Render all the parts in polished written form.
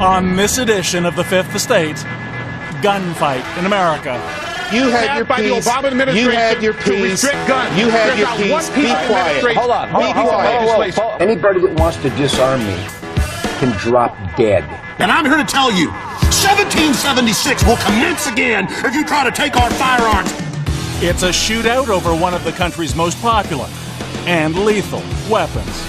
On this edition of the Fifth Estate, gunfight in America. You had your piece. You had your piece. You had your piece. Be quiet. Hold on. Be quiet. Anybody that wants to disarm me can drop dead. And I'm here to tell you, 1776 will commence again if you try to take our firearms. It's a shootout over one of the country's most popular and lethal weapons.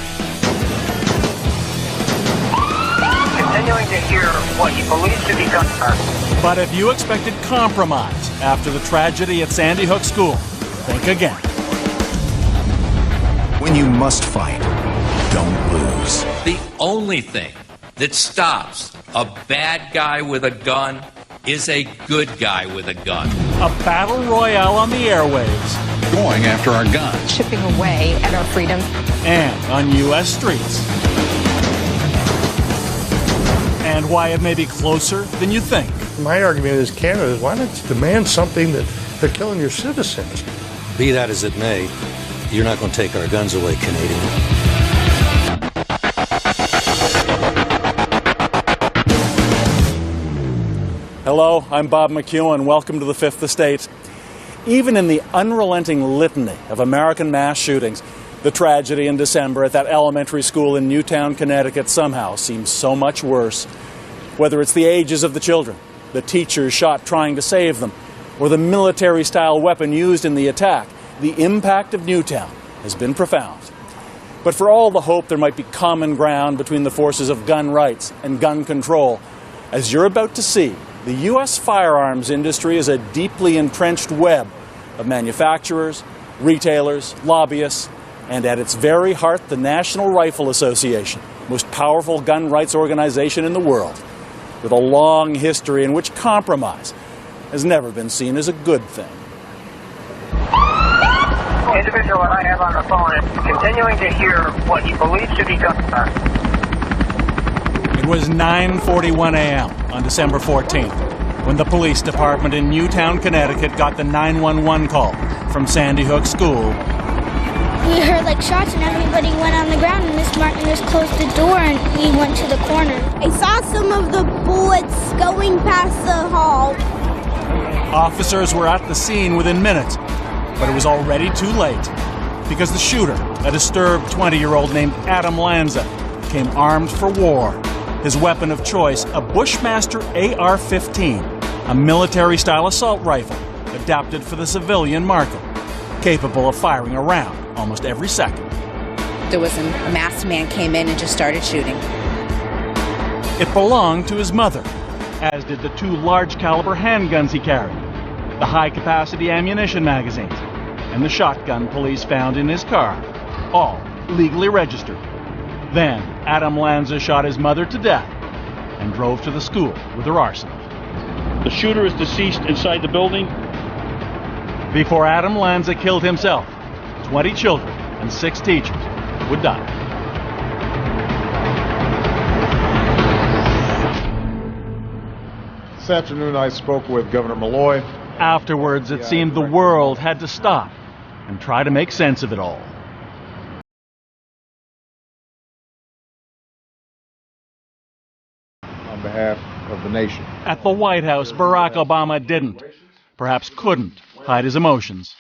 Continuing to hear what you believe to be gunfire. But if you expected compromise after the tragedy at Sandy Hook School, think again. When you must fight, don't lose. The only thing that stops a bad guy with a gun is a good guy with a gun. A battle royale on the airwaves. Going after our guns. Chipping away at our freedom. And on U.S. streets. And why it may be closer than you think. My argument is Canada, why not demand something that they're killing your citizens? Be that as it may, you're not going to take our guns away, Canadian. Hello, I'm Bob McEwen. Welcome to the Fifth Estate. Even in the unrelenting litany of American mass shootings, the tragedy in December at that elementary school in Newtown, Connecticut somehow seems so much worse. Whether it's the ages of the children, the teachers shot trying to save them, or the military-style weapon used in the attack, the impact of Newtown has been profound. But for all the hope there might be common ground between the forces of gun rights and gun control, as you're about to see, the U.S. firearms industry is a deeply entrenched web of manufacturers, retailers, lobbyists, and at its very heart, the National Rifle Association, most powerful gun rights organization in the world, with a long history in which compromise has never been seen as a good thing. The individual that I have on the phone is continuing to hear what he believes to be gunfire. It was 9:41 a.m. on December 14th when the police department in Newtown, Connecticut got the 911 call from Sandy Hook School. We heard like shots and everybody went on the ground and Miss Martin just closed the door and we went to the corner. I saw some of the bullets going past the hall. Officers were at the scene within minutes, but it was already too late because the shooter, a disturbed 20-year-old named Adam Lanza, came armed for war. His weapon of choice, a Bushmaster AR-15, a military-style assault rifle adapted for the civilian market, capable of firing a round almost every second. There was a masked man came in and just started shooting. It belonged to his mother, as did the two large-caliber handguns he carried, the high-capacity ammunition magazines, and the shotgun police found in his car, all legally registered. Then Adam Lanza shot his mother to death and drove to the school with her arsenal. The shooter is deceased inside the building. Before Adam Lanza killed himself, 20 children and 6 teachers would die. This afternoon I spoke with Governor Malloy. Afterwards, it seemed the world had to stop and try to make sense of it all. On behalf of the nation. At the White House, Barack Obama didn't, perhaps couldn't, hide his emotions.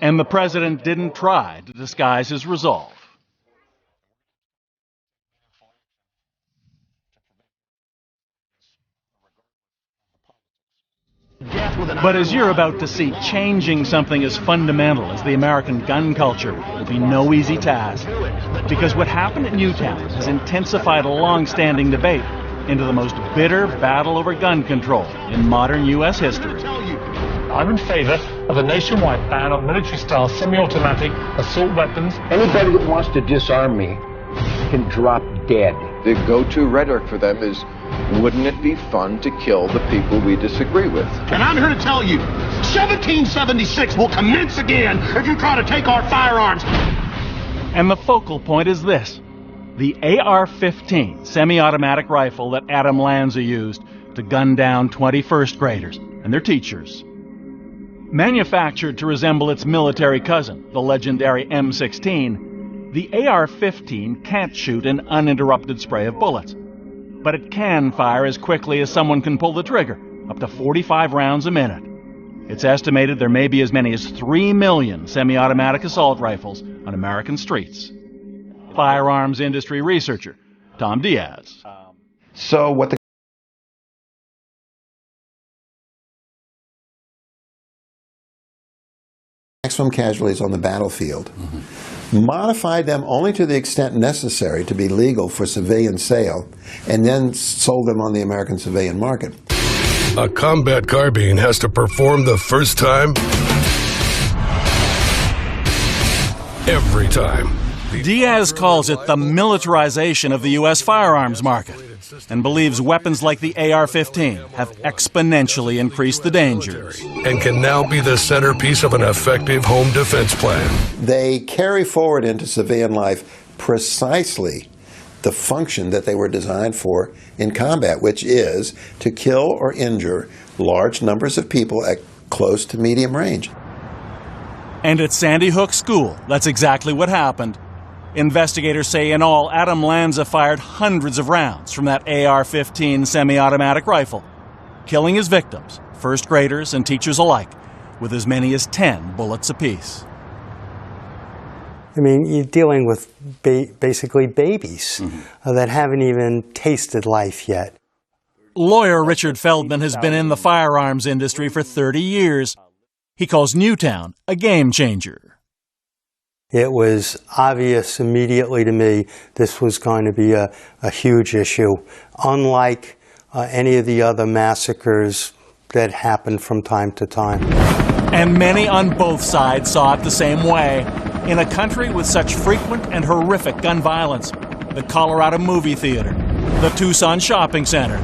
And the president didn't try to disguise his resolve. But as you're about to see, changing something as fundamental as the American gun culture will be no easy task. Because what happened at Newtown has intensified a long-standing debate into the most bitter battle over gun control in modern U.S. history. I'm in favor of a nationwide ban on military-style semi-automatic assault weapons. Anybody that wants to disarm me can drop dead. the go-to rhetoric for them is, wouldn't it be fun to kill the people we disagree with? And I'm here to tell you, 1776 will commence again if you try to take our firearms. And the focal point is this: the AR-15 semi-automatic rifle that Adam Lanza used to gun down 20 first graders and their teachers. Manufactured to resemble its military cousin, the legendary M16, the AR-15 can't shoot an uninterrupted spray of bullets, but it can fire as quickly as someone can pull the trigger, up to 45 rounds a minute. It's estimated there may be as many as 3 million semi-automatic assault rifles on American streets. Firearms industry researcher Tom Diaz. So what the maximum casualties on the battlefield, modified them only to the extent necessary to be legal for civilian sale, and then sold them on the American civilian market. A combat carbine has to perform the first time, every time. Diaz calls it the militarization of the U.S. firearms market and believes weapons like the AR-15 have exponentially increased the dangers. And can now be the centerpiece of an effective home defense plan. They carry forward into civilian life precisely the function that they were designed for in combat, which is to kill or injure large numbers of people at close to medium range. And at Sandy Hook School, that's exactly what happened. Investigators say in all, Adam Lanza fired hundreds of rounds from that AR-15 semi-automatic rifle, killing his victims, first graders and teachers alike, with as many as 10 bullets apiece. I mean, you're dealing with basically babies that haven't even tasted life yet. Lawyer Richard Feldman has been in the firearms industry for 30 years. He calls Newtown a game changer. It was obvious immediately to me this was going to be a huge issue, unlike any of the other massacres that happened from time to time. And many on both sides saw it the same way. In a country with such frequent and horrific gun violence, the Colorado Movie Theater, the Tucson Shopping Center,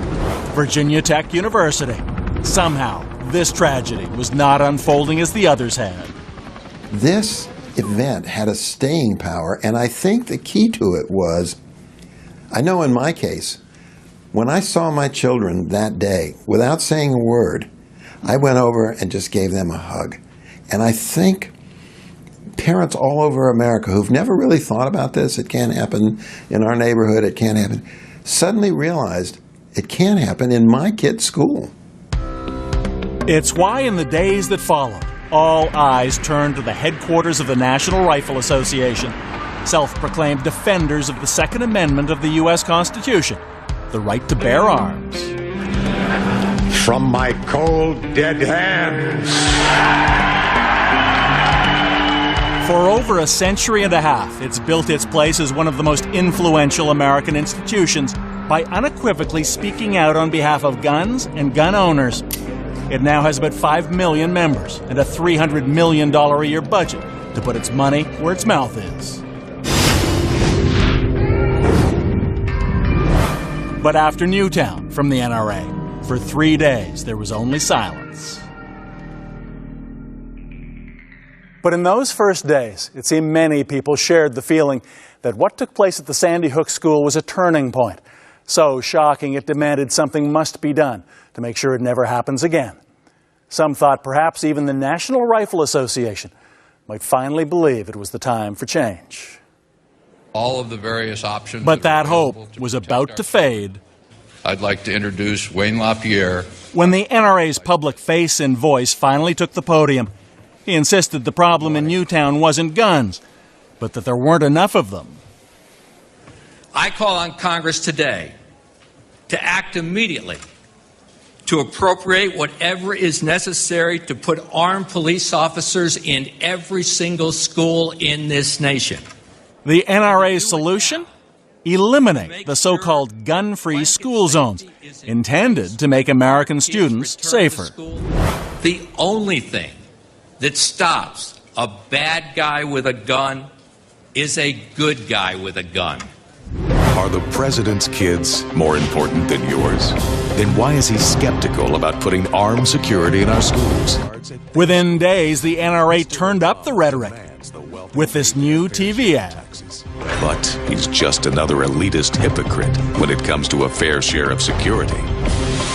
Virginia Tech University, somehow this tragedy was not unfolding as the others had. This event had a staying power, and I think the key to it was, I know in my case, when I saw my children that day, without saying a word, I went over and just gave them a hug. And I think parents all over America who've never really thought about this, it can't happen in our neighborhood, it can't happen, suddenly realized it can happen in my kid's school. It's why in the days that followed, all eyes turned to the headquarters of the National Rifle Association, self-proclaimed defenders of the Second Amendment of the U.S. Constitution, the right to bear arms. From my cold, dead hands. For over a century and a half, it's built its place as one of the most influential American institutions by unequivocally speaking out on behalf of guns and gun owners. It now has about 5 million members and a $300 million a year budget to put its money where its mouth is. But after Newtown from the NRA, for 3 days there was only silence. But in those first days, it seemed many people shared the feeling that what took place at the Sandy Hook School was a turning point. So shocking it demanded something must be done to make sure it never happens again. Some thought perhaps even the National Rifle Association might finally believe it was the time for change. All of the various options. But that hope was about to fade. I'd like to introduce Wayne LaPierre. When the NRA's public face and voice finally took the podium, he insisted the problem in Newtown wasn't guns, but that there weren't enough of them. I call on Congress today to act immediately to appropriate whatever is necessary to put armed police officers in every single school in this nation. The NRA's solution? Eliminate the so-called gun-free school zones, intended to make American students safer. The only thing that stops a bad guy with a gun is a good guy with a gun. Are the president's kids more important than yours? Then why is he skeptical about putting armed security in our schools? Within days, the NRA turned up the rhetoric with this new TV ad. But he's just another elitist hypocrite when it comes to a fair share of security.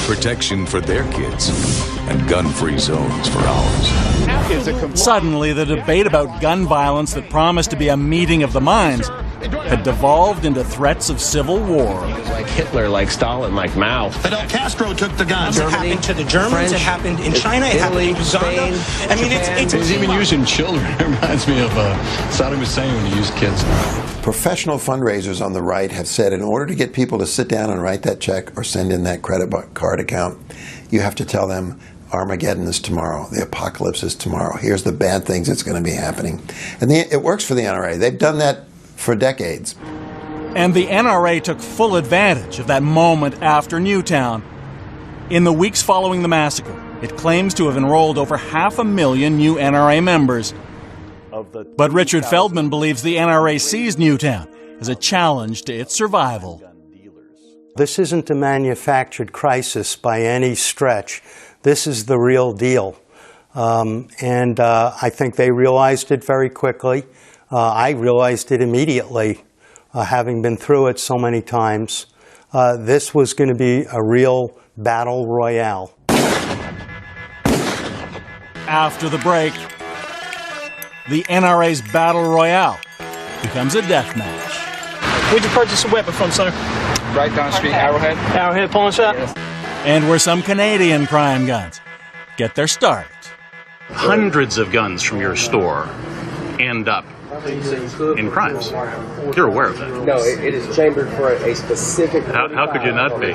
Protection for their kids and gun-free zones for ours. Suddenly, the debate about gun violence that promised to be a meeting of the minds had devolved into threats of civil war. Like Hitler, like Stalin, like Mao. Fidel Castro took the guns. It happened to the Germans, French, it happened in China, Italy, it happened in Uganda. Spain, I mean, Japan. it's even using children. It reminds me of Saddam Hussein when he used kids. Professional fundraisers on the right have said in order to get people to sit down and write that check or send in that credit card account, you have to tell them Armageddon is tomorrow. The apocalypse is tomorrow. Here's the bad things that's going to be happening. And it works for the NRA. They've done that for decades. And the NRA took full advantage of that moment after Newtown. In the weeks following the massacre, it claims to have enrolled over 500,000 new NRA members. But Richard Feldman believes the NRA sees Newtown as a challenge to its survival. This isn't a manufactured crisis by any stretch. This is the real deal. And I think they realized it very quickly. I realized it immediately, having been through it so many times. This was going to be a real battle royale. After the break, the NRA's battle royale becomes a death match. Where'd you purchase a weapon from, sir? Right down the street, Arrowhead. Arrowhead pawn shop? Yes. And where some Canadian crime guns get their start. Hundreds of guns from your store end up in crimes. You're aware of that? No, it is chambered for a specific... How could you not be?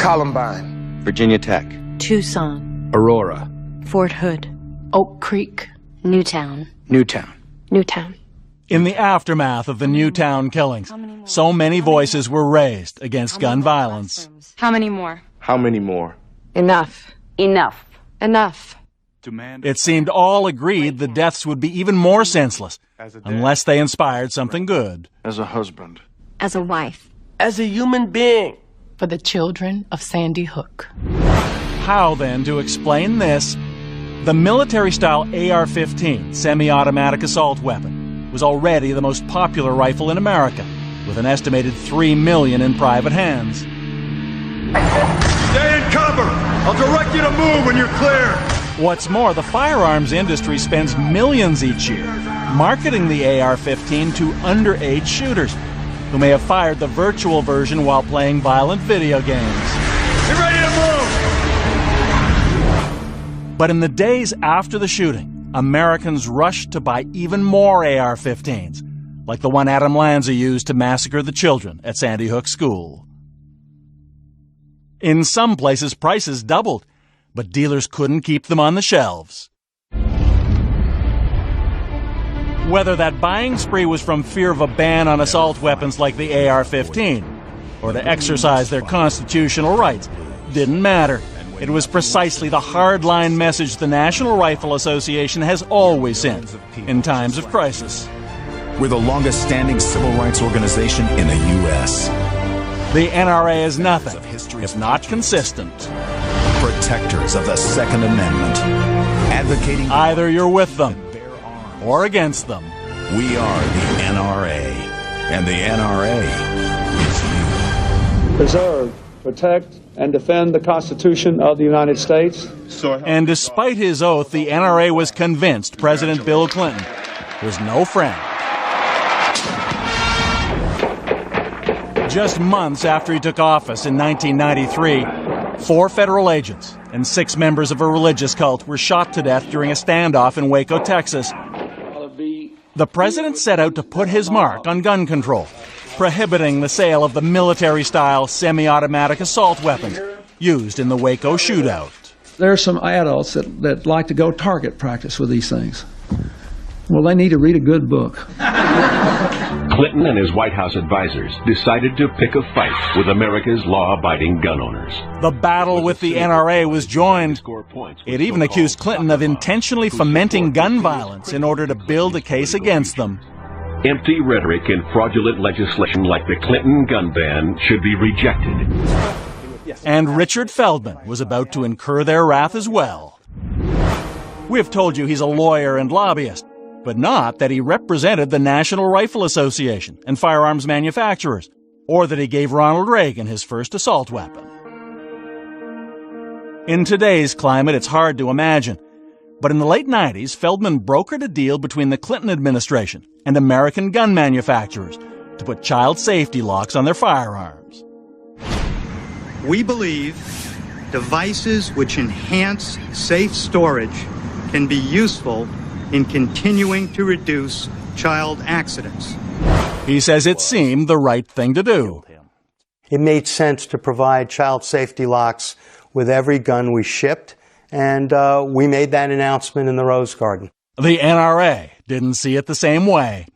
Columbine. Virginia Tech. Tucson. Aurora. Fort Hood. Oak Creek. Newtown. Newtown. Newtown. In the aftermath of the Newtown killings, so many voices were raised against gun violence. How many more? How many more? Enough. Enough. Enough. It seemed all agreed the deaths would be even more senseless unless they inspired something good. As a husband. As a wife. As a human being. For the children of Sandy Hook. How, then, to explain this? The military-style AR-15 semi-automatic assault weapon was already the most popular rifle in America, with an estimated 3 million in private hands. Stay in cover! I'll direct you to move when you're clear! What's more, the firearms industry spends millions each year marketing the AR-15 to underage shooters who may have fired the virtual version while playing violent video games. Get ready to move! But in the days after the shooting, Americans rushed to buy even more AR-15s, like the one Adam Lanza used to massacre the children at Sandy Hook School. In some places, prices doubled, but dealers couldn't keep them on the shelves. Whether that buying spree was from fear of a ban on assault weapons like the AR-15, or to exercise their constitutional rights, didn't matter. It was precisely the hardline message the National Rifle Association has always sent in times of crisis. We're the longest-standing civil rights organization in the U.S. The NRA is nothing if not consistent. Protectors of the Second Amendment. Advocating... Either you're with them or against them. We are the NRA, and the NRA is you. Preserve, protect, and defend the Constitution of the United States. And despite his oath, the NRA was convinced President Bill Clinton was no friend. Just months after he took office in 1993, 4 federal agents and 6 members of a religious cult were shot to death during a standoff in Waco, Texas. The president set out to put his mark on gun control, prohibiting the sale of the military-style semi-automatic assault weapons used in the Waco shootout. There are some adults that like to go target practice with these things. Well, they need to read a good book. Clinton and his White House advisors decided to pick a fight with America's law-abiding gun owners. The battle with the NRA was joined. It even accused Clinton of intentionally fomenting gun violence in order to build a case against them. Empty rhetoric and fraudulent legislation like the Clinton gun ban should be rejected. And Richard Feldman was about to incur their wrath as well. We've told you he's a lawyer and lobbyist, but not that he represented the National Rifle Association and firearms manufacturers, or that he gave Ronald Reagan his first assault weapon. In today's climate, it's hard to imagine, but in the late 90s, Feldman brokered a deal between the Clinton administration and American gun manufacturers to put child safety locks on their firearms. We believe devices which enhance safe storage can be useful in continuing to reduce child accidents. He says it seemed the right thing to do. It made sense to provide child safety locks with every gun we shipped, and we made that announcement in the Rose Garden. The NRA didn't see it the same way.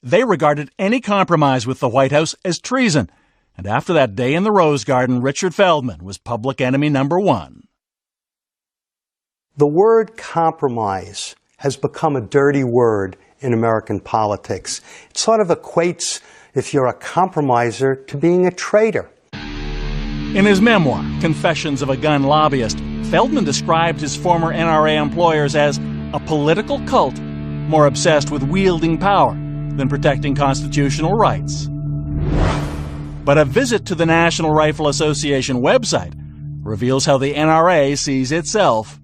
They regarded any compromise with the White House as treason, and after that day in the Rose Garden, Richard Feldman was public enemy number one. The word compromise has become a dirty word in American politics. It sort of equates, if you're a compromiser, to being a traitor. In his memoir, Confessions of a Gun Lobbyist, Feldman described his former NRA employers as a political cult, more obsessed with wielding power than protecting constitutional rights. But a visit to the National Rifle Association website reveals how the NRA sees itself.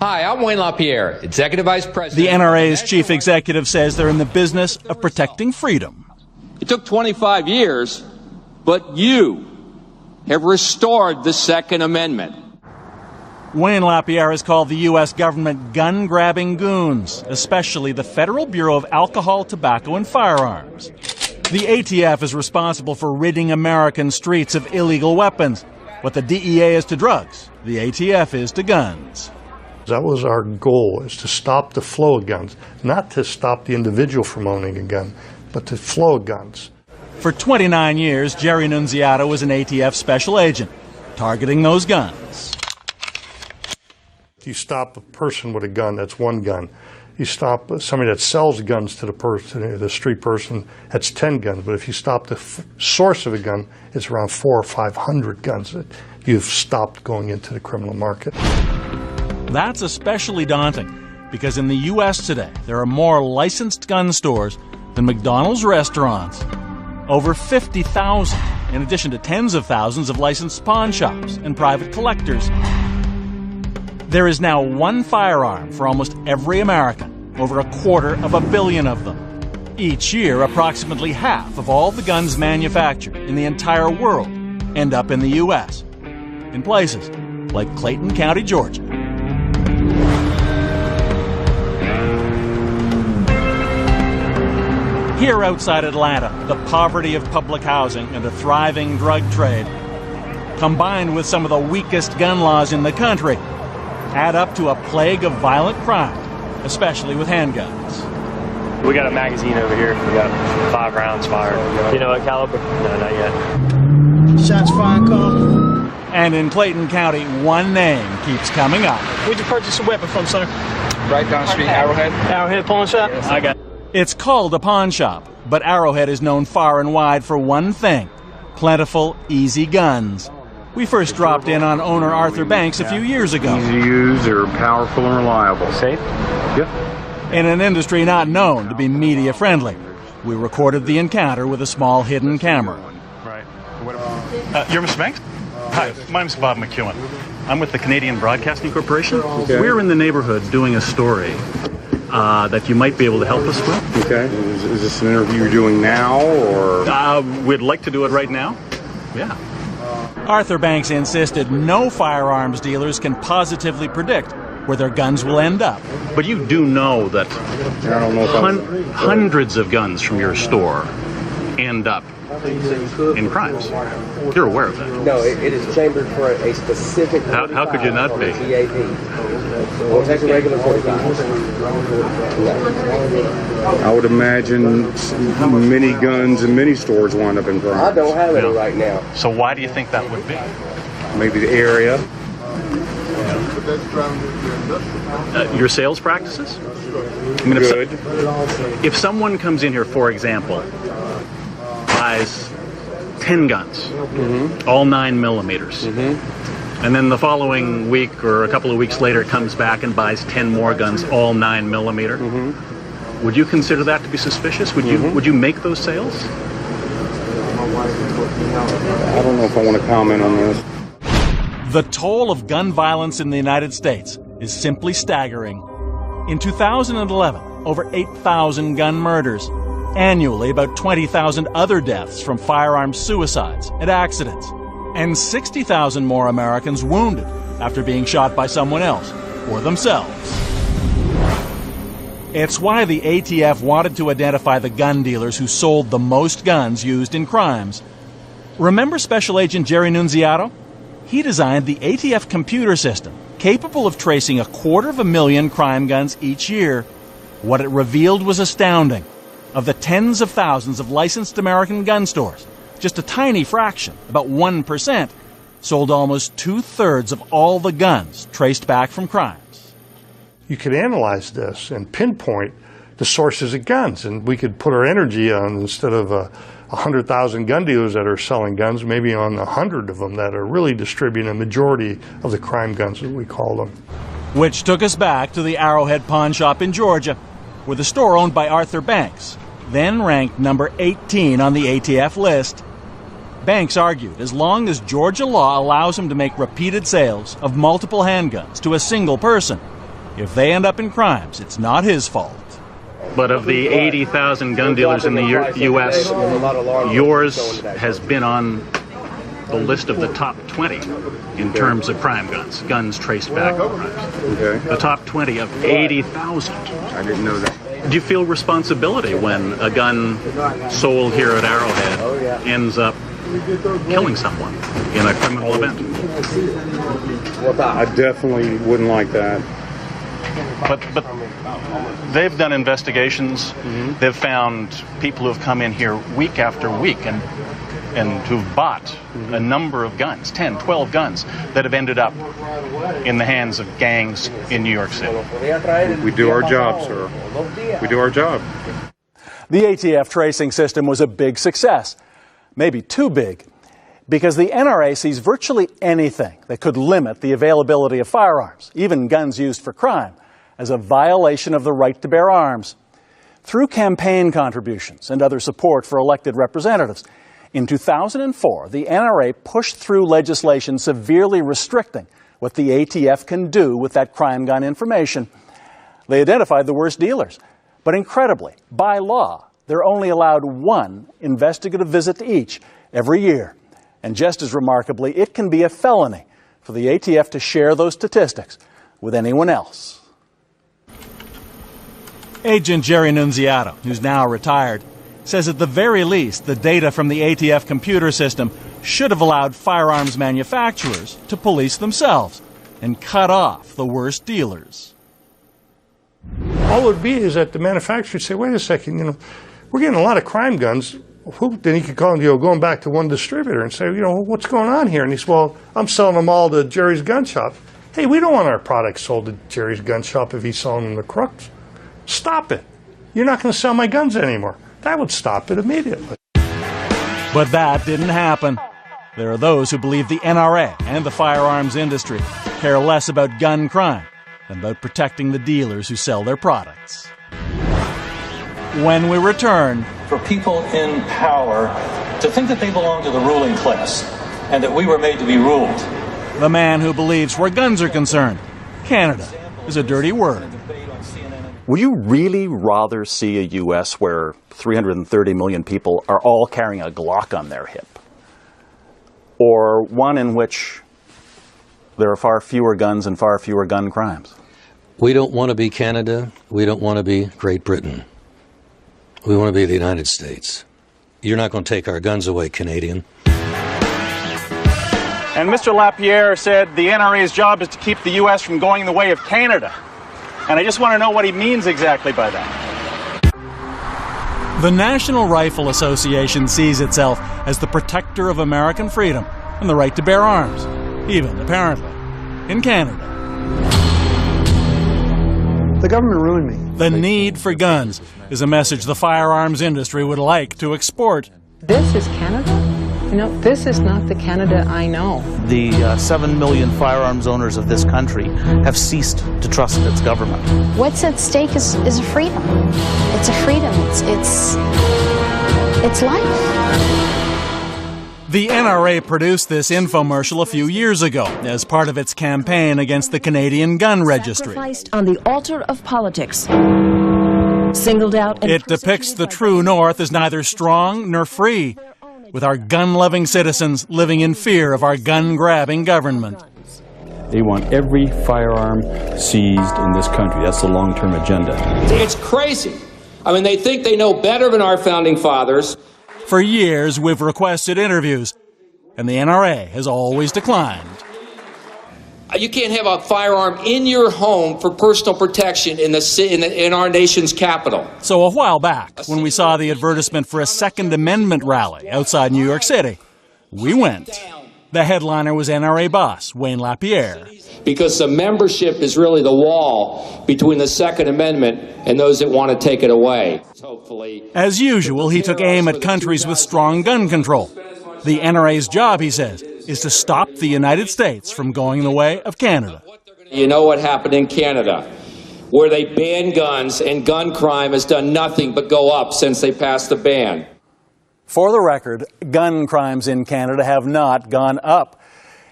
Hi, I'm Wayne LaPierre, Executive Vice President. The NRA's chief executive says they're in the business of protecting freedom. It took 25 years, but you have restored the Second Amendment. Wayne LaPierre has called the U.S. government gun-grabbing goons, especially the Federal Bureau of Alcohol, Tobacco, and Firearms. The ATF is responsible for ridding American streets of illegal weapons. What the DEA is to drugs, the ATF is to guns. That was our goal, is to stop the flow of guns, not to stop the individual from owning a gun, but the flow of guns. For 29 years, Jerry Nunziata was an ATF special agent, targeting those guns. If you stop a person with a gun, that's one gun. You stop somebody that sells guns to the person, the street person, that's 10 guns. But if you stop the source of a gun, it's around 400 or 500 guns that you've stopped going into the criminal market. That's especially daunting because in the U.S. today, there are more licensed gun stores than McDonald's restaurants. Over 50,000, in addition to tens of thousands of licensed pawn shops and private collectors. There is now one firearm for almost every American, over 250 million of them. Each year, approximately half of all the guns manufactured in the entire world end up in the U.S., in places like Clayton County, Georgia. Here outside Atlanta, the poverty of public housing and a thriving drug trade, combined with some of the weakest gun laws in the country, add up to a plague of violent crime, especially with handguns. We got a magazine over here. We got 5 rounds fired. You know what caliber? No, not yet. Shots fired, call. And in Clayton County, one name keeps coming up. Where'd you purchase a weapon from, sir? Right down the street, Arrowhead. Arrowhead Pawn Shop? Yes. I got it. It's called a pawn shop, but Arrowhead is known far and wide for one thing: plentiful, easy guns. We first dropped in on owner Arthur Banks a few years ago. Easy to use, they're powerful and reliable. Safe? Yep. In an industry not known to be media friendly, we recorded the encounter with a small hidden camera. Right. You're Mr. Banks? Hi, my name's Bob McEwen. I'm with the Canadian Broadcasting Corporation. Okay. We're in the neighborhood doing a story that you might be able to help us with. Okay. Is this an interview you're doing now, or? We'd like to do it right now. Yeah. Arthur Banks insisted no firearms dealers can positively predict where their guns will end up. But you do know that I don't know if hundreds of guns from your store end up in crimes. You're aware of that? No, it is chambered for a specific... How could you not be? We'll take a regular 45. I would imagine many guns and many stores wind up in crimes. I don't have any right now. So why do you think that would be? Maybe the area. Your sales practices? I mean, if someone comes in here, for example, buys 10 guns, all 9 millimeters, and then the following week or a couple of weeks later comes back and buys 10 more guns, all 9 millimeter, would you consider that to be suspicious? Would you make those sales? I don't know if I want to comment on this. The toll of gun violence in the United States is simply staggering. In 2011, over 8,000 gun murders. Annually, about 20,000 other deaths from firearm suicides and accidents. And 60,000 more Americans wounded after being shot by someone else or themselves. It's why the ATF wanted to identify the gun dealers who sold the most guns used in crimes. Remember Special Agent Jerry Nunziato? He designed the ATF computer system, capable of tracing 250,000 crime guns each year. What it revealed was astounding. Of the tens of thousands of licensed American gun stores, just a tiny fraction, about 1%, sold almost 2/3 of all the guns traced back from crimes. You could analyze this and pinpoint the sources of guns, and we could put our energy on, instead of 100,000 gun dealers that are selling guns, maybe on 100 of them that are really distributing a majority of the crime guns, as we call them. Which took us back to the Arrowhead Pawn Shop in Georgia, where the store owned by Arthur Banks, then ranked number 18 on the ATF list. Banks argued as long as Georgia law allows him to make repeated sales of multiple handguns to a single person, if they end up in crimes, it's not his fault. But of the 80,000 gun dealers in the U.S., yours has been on the list of the top 20 in terms of crime guns, guns traced back to crimes. Okay. The top 20 of 80,000. I didn't know that. Do you feel responsibility when a gun sold here at Arrowhead ends up killing someone in a criminal event? I definitely wouldn't like that. But they've done investigations. They've found people who have come in here week after week and who've bought a number of guns, 10, 12 guns, that have ended up in the hands of gangs in New York City. We do our job, sir. We do our job. The ATF tracing system was a big success, maybe too big, because the NRA sees virtually anything that could limit the availability of firearms, even guns used for crime, as a violation of the right to bear arms. Through campaign contributions and other support for elected representatives, in 2004, the NRA pushed through legislation severely restricting what the ATF can do with that crime gun information. They identified the worst dealers, but incredibly, by law, they're only allowed one investigative visit to each every year. And just as remarkably, it can be a felony for the ATF to share those statistics with anyone else. Agent Jerry Nunziato, who's now retired, says at the very least the data from the ATF computer system should have allowed firearms manufacturers to police themselves and cut off the worst dealers. All it would be is that the manufacturer would say, wait a second, we're getting a lot of crime guns. Then he could call, going back to one distributor and say, what's going on here? And he said, well, I'm selling them all to Jerry's Gun Shop. Hey, we don't want our products sold to Jerry's Gun Shop if he's selling them to crooks. Stop it. You're not going to sell my guns anymore. That would stop it immediately. But that didn't happen. There are those who believe the NRA and the firearms industry care less about gun crime than about protecting the dealers who sell their products. When we return, for people in power to think that they belong to the ruling class and that we were made to be ruled. The man who believes where guns are concerned, Canada is a dirty word. Would you really rather see a U.S. where 330 million people are all carrying a Glock on their hip? Or one in which there are far fewer guns and far fewer gun crimes? We don't want to be Canada. We don't want to be Great Britain. We want to be the United States. You're not going to take our guns away, Canadian. And Mr. Lapierre said the NRA's job is to keep the U.S. from going the way of Canada. And I just want to know what he means exactly by that. The National Rifle Association sees itself as the protector of American freedom and the right to bear arms, even, apparently, in Canada. The government ruined me. The need for guns is a message the firearms industry would like to export. This is Canada? You know, this is not the Canada I know. The 7 million firearms owners of this country have ceased to trust its government. What's at stake is a freedom. It's a freedom. It's life. The NRA produced this infomercial a few years ago as part of its campaign against the Canadian gun registry. Sacrificed on the altar of politics. Singled out and it depicts the true North as neither strong nor free, with our gun-loving citizens living in fear of our gun-grabbing government. They want every firearm seized in this country. That's the long-term agenda. It's crazy. I mean, they think they know better than our founding fathers. For years, we've requested interviews, and the NRA has always declined. You can't have a firearm in your home for personal protection in our nation's capital. So a while back, when we saw the advertisement for a Second Amendment rally outside New York City, we went. The headliner was NRA boss Wayne Lapierre. Because the membership is really the wall between the Second Amendment and those that want to take it away. Hopefully. As usual, he took aim at countries with strong gun control. The NRA's job, he says, is to stop the United States from going the way of Canada. You know what happened in Canada, where they banned guns and gun crime has done nothing but go up since they passed the ban. For the record, gun crimes in Canada have not gone up.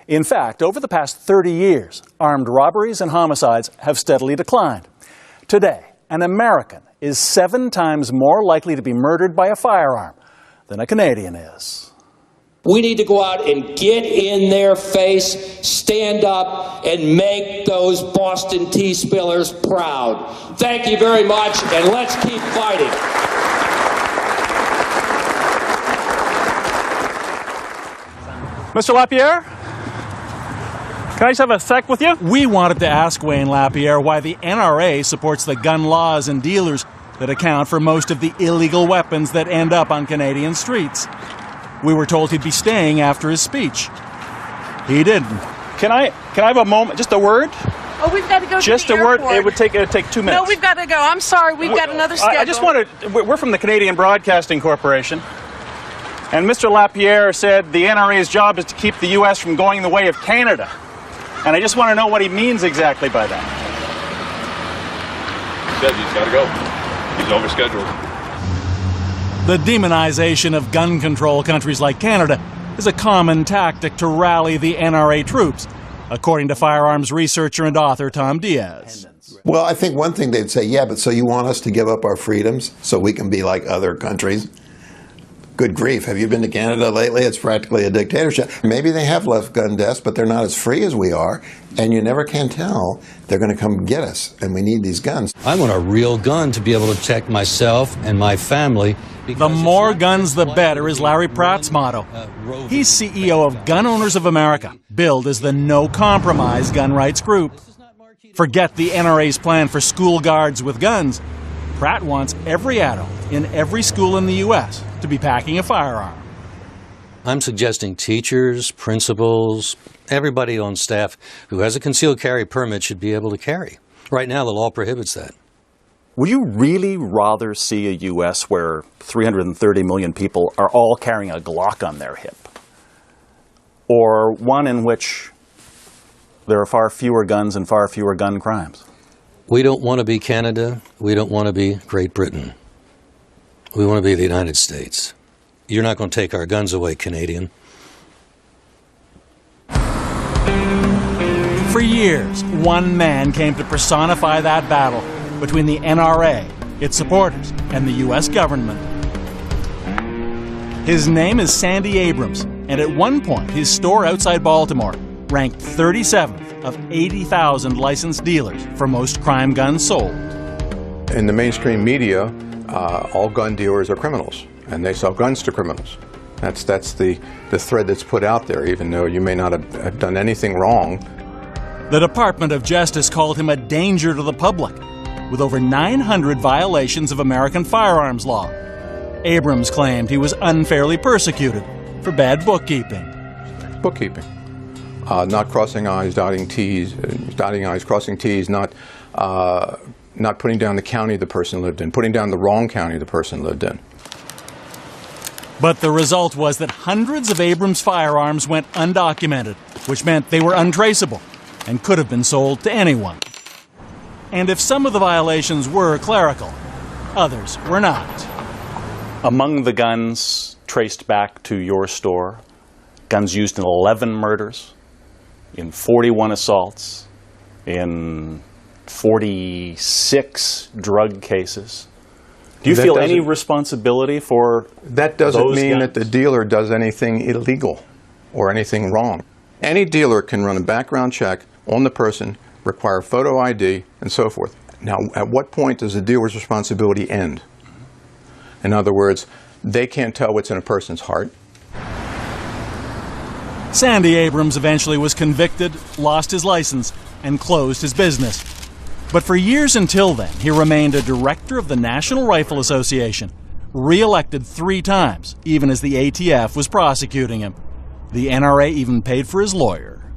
In fact, over the past 30 years, armed robberies and homicides have steadily declined. Today, an American is 7 times more likely to be murdered by a firearm than a Canadian is. We need to go out and get in their face, stand up, and make those Boston tea spillers proud. Thank you very much, and let's keep fighting. Mr. Lapierre? Can I just have a sec with you? We wanted to ask Wayne Lapierre why the NRA supports the gun laws and dealers that account for most of the illegal weapons that end up on Canadian streets. We were told he'd be staying after his speech. He didn't. Can I have a moment, just a word? Oh, we've got to go just to the airport. Just a word. It would take 2 minutes. No, we've got to go. I'm sorry. We've got another schedule. I just wanted, we're from the Canadian Broadcasting Corporation. And Mr. Lapierre said the NRA's job is to keep the U.S. from going the way of Canada. And I just want to know what he means exactly by that. He says he's got to go. He's overscheduled. The demonization of gun control countries like Canada is a common tactic to rally the NRA troops, according to firearms researcher and author Tom Diaz. Well, I think one thing they'd say, yeah, but so you want us to give up our freedoms so we can be like other countries? Good grief. Have you been to Canada lately? It's practically a dictatorship. Maybe they have left gun deaths, but they're not as free as we are. And you never can tell. They're going to come get us, and we need these guns. I want a real gun to be able to protect myself and my family. The more guns, the better is Larry Pratt's motto. He's CEO of Gun Owners of America, billed as the no-compromise gun rights group. Forget the NRA's plan for school guards with guns. Pratt wants every adult in every school in the U.S. to be packing a firearm. I'm suggesting teachers, principals, everybody on staff who has a concealed carry permit should be able to carry. Right now, the law prohibits that. Would you really rather see a U.S. where 330 million people are all carrying a Glock on their hip? Or one in which there are far fewer guns and far fewer gun crimes? We don't want to be Canada. We don't want to be Great Britain. We want to be the United States. You're not going to take our guns away, Canadian. For years, one man came to personify that battle between the NRA, its supporters, and the U.S. government. His name is Sandy Abrams, and at one point, his store outside Baltimore ranked 37th of 80,000 licensed dealers for most crime guns sold. In the mainstream media, all gun dealers are criminals, and they sell guns to criminals. That's the thread that's put out there, even though you may not have done anything wrong. The Department of Justice called him a danger to the public, with over 900 violations of American firearms law. Abrams claimed he was unfairly persecuted for bad bookkeeping. Bookkeeping. Not crossing I's, dotting T's, dotting I's, crossing T's, not putting down the county the person lived in, putting down the wrong county the person lived in. But the result was that hundreds of Abrams firearms went undocumented, which meant they were untraceable and could have been sold to anyone. And if some of the violations were clerical, others were not. Among the guns traced back to your store, guns used in 11 murders, in 41 assaults, in 46 drug cases. Do you feel any responsibility for that? Doesn't mean guns? That the dealer does anything illegal or anything wrong. Any dealer can run a background check on the person, require photo ID, and so forth. Now, at what point does the dealer's responsibility end? In other words, they can't tell what's in a person's heart. Sandy Abrams eventually was convicted, lost his license, and closed his business. But for years until then, he remained a director of the National Rifle Association, re-elected 3 times, even as the ATF was prosecuting him. The NRA even paid for his lawyer.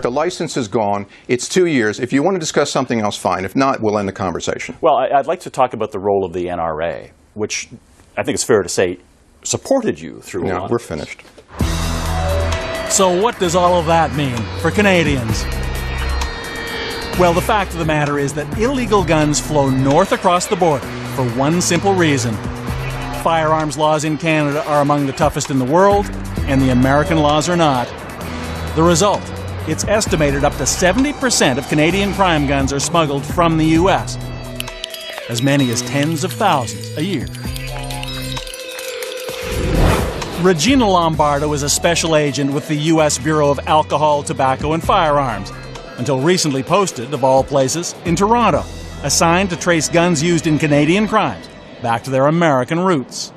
The license is gone. It's 2 years. If you want to discuss something else, fine. If not, we'll end the conversation. Well, I'd like to talk about the role of the NRA, which I think it's fair to say supported you through No, we're finished. So what does all of that mean for Canadians? Well, the fact of the matter is that illegal guns flow north across the border for one simple reason. Firearms laws in Canada are among the toughest in the world, and the American laws are not. The result? It's estimated up to 70% of Canadian crime guns are smuggled from the U.S., as many as tens of thousands a year. Regina Lombardo is a special agent with the U.S. Bureau of Alcohol, Tobacco, and Firearms, until recently posted, of all places, in Toronto, assigned to trace guns used in Canadian crimes back to their American roots.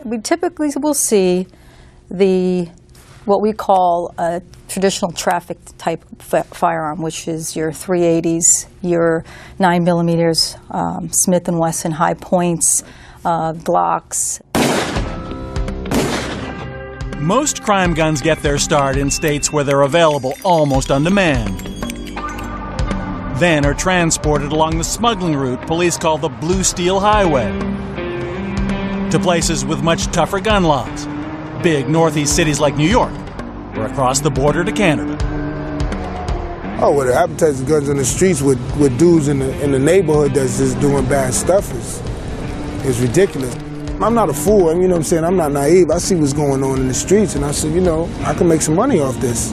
We typically will see what we call a traditional traffic type firearm, which is your .380s, your 9mm, Smith & Wesson high points, Glocks. Most crime guns get their start in states where they're available almost on demand, then are transported along the smuggling route police call the Blue Steel Highway, to places with much tougher gun laws, big northeast cities like New York, or across the border to Canada. Oh, well, the appetite of guns in the streets with dudes in the neighborhood that's just doing bad stuff is ridiculous. I'm not a fool, you know what I'm saying? I'm not naive. I see what's going on in the streets, and I said, you know, I can make some money off this.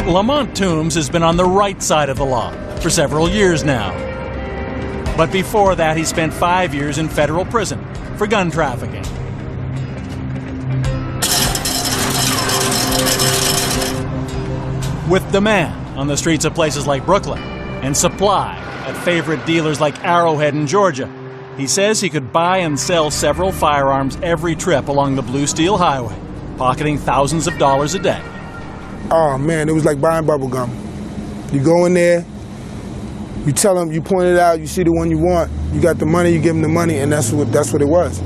Lamont Toombs has been on the right side of the law for several years now. But before that, he spent 5 years in federal prison for gun trafficking. With demand on the streets of places like Brooklyn and supply at favorite dealers like Arrowhead in Georgia, he says he could buy and sell several firearms every trip along the Blue Steel Highway, pocketing thousands of dollars a day. Oh man, it was like buying bubble gum. You go in there, you tell them, you point it out, you see the one you want, you got the money, you give them the money, and that's what it was.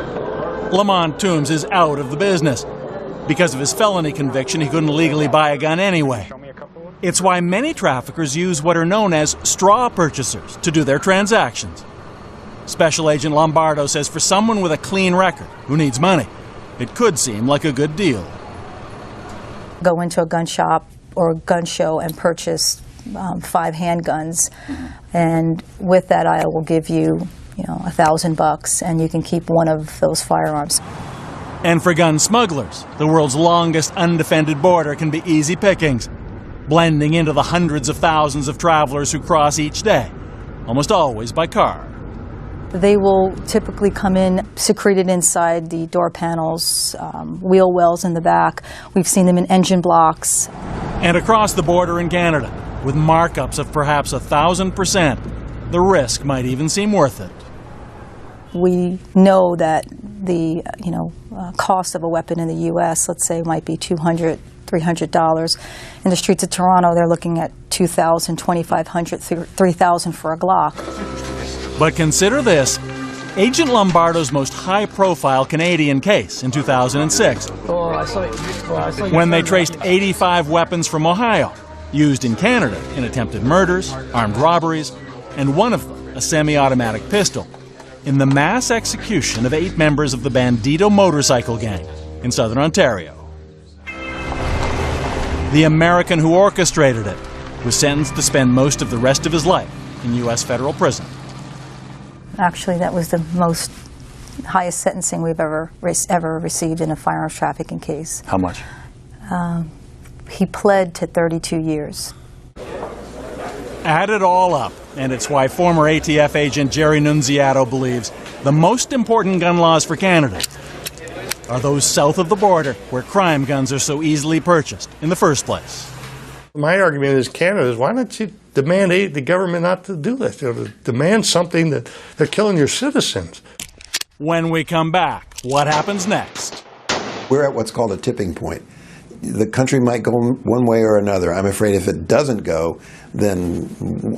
Lamont Toombs is out of the business. Because of his felony conviction, he couldn't legally buy a gun anyway. It's why many traffickers use what are known as straw purchasers to do their transactions. Special Agent Lombardo says for someone with a clean record who needs money, it could seem like a good deal. Go into a gun shop or a gun show and purchase 5 handguns, and with that I will give you, $1,000, and you can keep one of those firearms. And for gun smugglers, the world's longest undefended border can be easy pickings, blending into the hundreds of thousands of travelers who cross each day, almost always by car. They will typically come in secreted inside the door panels, wheel wells in the back. We've seen them in engine blocks. And across the border in Canada, with markups of perhaps 1,000%, the risk might even seem worth it. We know that the cost of a weapon in the U.S., let's say, might be $200, $300. In the streets of Toronto, they're looking at $2,000, $2,500, $3,000 for a Glock. But consider this. Agent Lombardo's most high-profile Canadian case in 2006, when they traced 85 weapons from Ohio, used in Canada in attempted murders, armed robberies, and one of them, a semi-automatic pistol, in the mass execution of 8 members of the Bandito motorcycle gang in southern Ontario. The American who orchestrated it was sentenced to spend most of the rest of his life in U.S. federal prison. Actually, that was the highest sentencing we've ever received in a firearms trafficking case. How much? He pled to 32 years. Add it all up, and it's why former ATF agent Jerry Nunziato believes the most important gun laws for Canada are those south of the border, where crime guns are so easily purchased in the first place. My argument is Canada is, why don't you demand the government not to do this? Demand something that they're killing your citizens. When we come back, what happens next? We're at what's called a tipping point. The country might go one way or another. I'm afraid if it doesn't go, then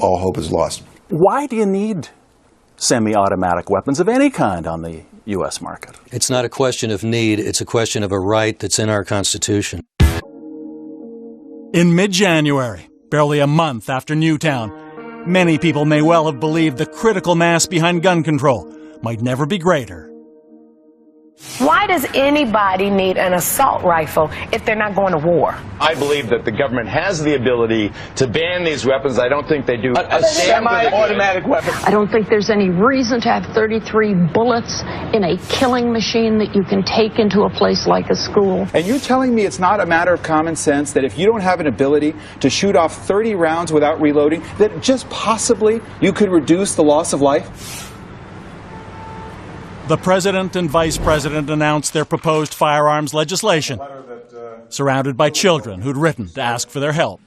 all hope is lost. Why do you need semi-automatic weapons of any kind on the U.S. market? It's not a question of need, it's a question of a right that's in our Constitution. In mid-January, barely a month after Newtown, many people may well have believed the critical mass behind gun control might never be greater. Why does anybody need an assault rifle if they're not going to war? I believe that the government has the ability to ban these weapons. I don't think they do. A semi-automatic weapon. I don't think there's any reason to have 33 bullets in a killing machine that you can take into a place like a school. And you're telling me it's not a matter of common sense that if you don't have an ability to shoot off 30 rounds without reloading, that just possibly you could reduce the loss of life? The president and vice president announced their proposed firearms legislation, surrounded by children who'd written to ask for their help.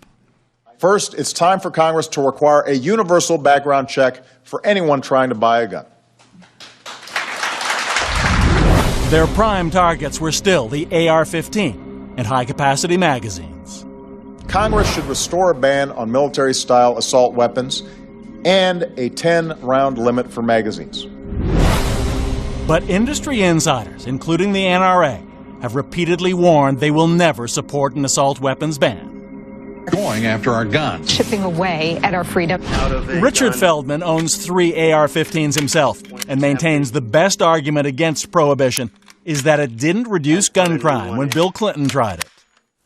First, it's time for Congress to require a universal background check for anyone trying to buy a gun. Their prime targets were still the AR-15 and high-capacity magazines. Congress should restore a ban on military-style assault weapons and a 10-round limit for magazines. But industry insiders, including the NRA, have repeatedly warned they will never support an assault weapons ban. Going after our guns. Chipping away at our freedom. Richard Feldman owns 3 AR-15s himself and maintains the best argument against prohibition is that it didn't reduce gun crime when Bill Clinton tried it.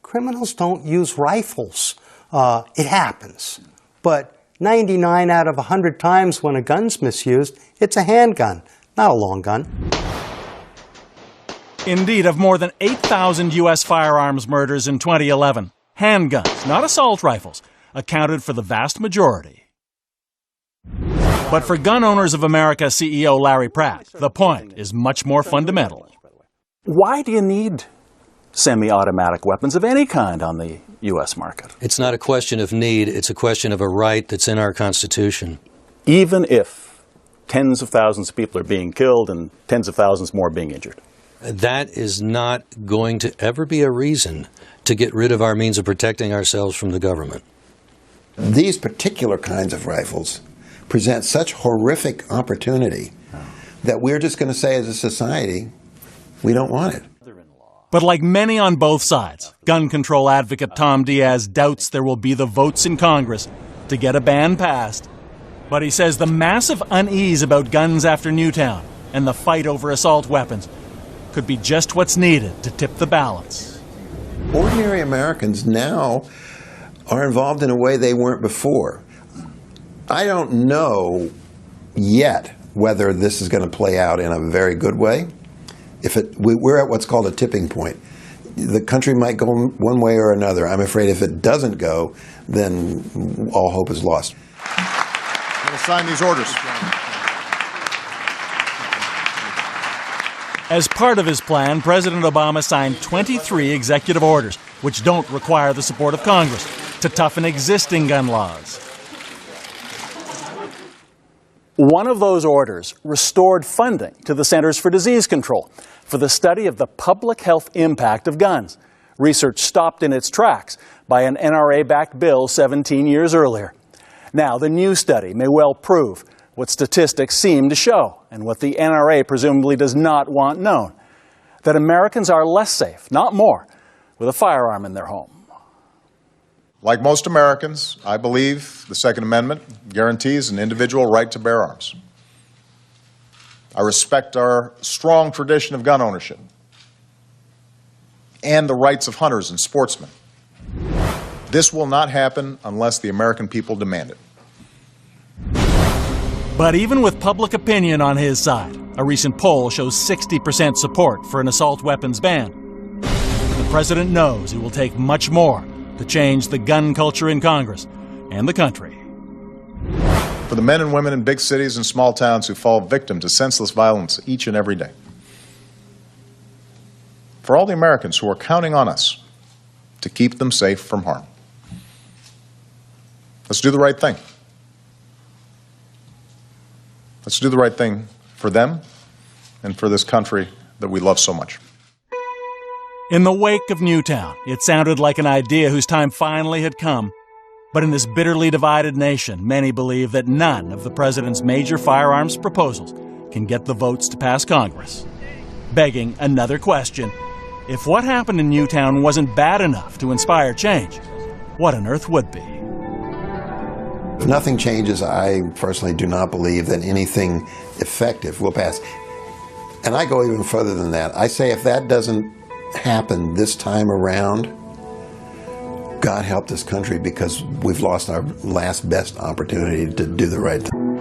Criminals don't use rifles. It happens. But 99 out of 100 times when a gun's misused, it's a handgun. Not a long gun. Indeed, of more than 8,000 U.S. firearms murders in 2011, handguns, not assault rifles, accounted for the vast majority. But for Gun Owners of America CEO Larry Pratt, the point is much more fundamental. Why do you need semi-automatic weapons of any kind on the U.S. market? It's not a question of need, it's a question of a right that's in our Constitution. Even if tens of thousands of people are being killed and tens of thousands more being injured. That is not going to ever be a reason to get rid of our means of protecting ourselves from the government. These particular kinds of rifles present such horrific opportunity that we're just going to say as a society, we don't want it. But like many on both sides, gun control advocate Tom Diaz doubts there will be the votes in Congress to get a ban passed. But he says the massive unease about guns after Newtown and the fight over assault weapons could be just what's needed to tip the balance. Ordinary Americans now are involved in a way they weren't before. I don't know yet whether this is going to play out in a very good way. We're at what's called a tipping point. The country might go one way or another. I'm afraid if it doesn't go, then all hope is lost. I'm going to sign these orders. As part of his plan, President Obama signed 23 executive orders, which don't require the support of Congress, to toughen existing gun laws. One of those orders restored funding to the Centers for Disease Control for the study of the public health impact of guns. Research stopped in its tracks by an NRA-backed bill 17 years earlier. Now, the new study may well prove what statistics seem to show and what the NRA presumably does not want known, that Americans are less safe, not more, with a firearm in their home. Like most Americans, I believe the Second Amendment guarantees an individual right to bear arms. I respect our strong tradition of gun ownership and the rights of hunters and sportsmen. This will not happen unless the American people demand it. But even with public opinion on his side, a recent poll shows 60% support for an assault weapons ban. The president knows it will take much more to change the gun culture in Congress and the country. For the men and women in big cities and small towns who fall victim to senseless violence each and every day. For all the Americans who are counting on us to keep them safe from harm. Let's do the right thing. Let's do the right thing for them and for this country that we love so much. In the wake of Newtown, it sounded like an idea whose time finally had come. But in this bitterly divided nation, many believe that none of the president's major firearms proposals can get the votes to pass Congress. Begging another question: if what happened in Newtown wasn't bad enough to inspire change, what on earth would be? If nothing changes, I personally do not believe that anything effective will pass. And I go even further than that. I say if that doesn't happen this time around, God help this country, because we've lost our last best opportunity to do the right thing.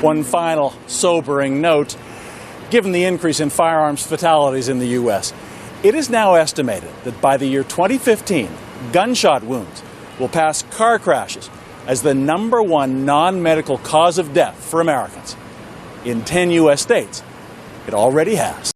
One final sobering note: given the increase in firearms fatalities in the U.S., it is now estimated that by the year 2015, gunshot wounds will pass car crashes as the #1 non-medical cause of death for Americans. In 10 U.S. states, it already has.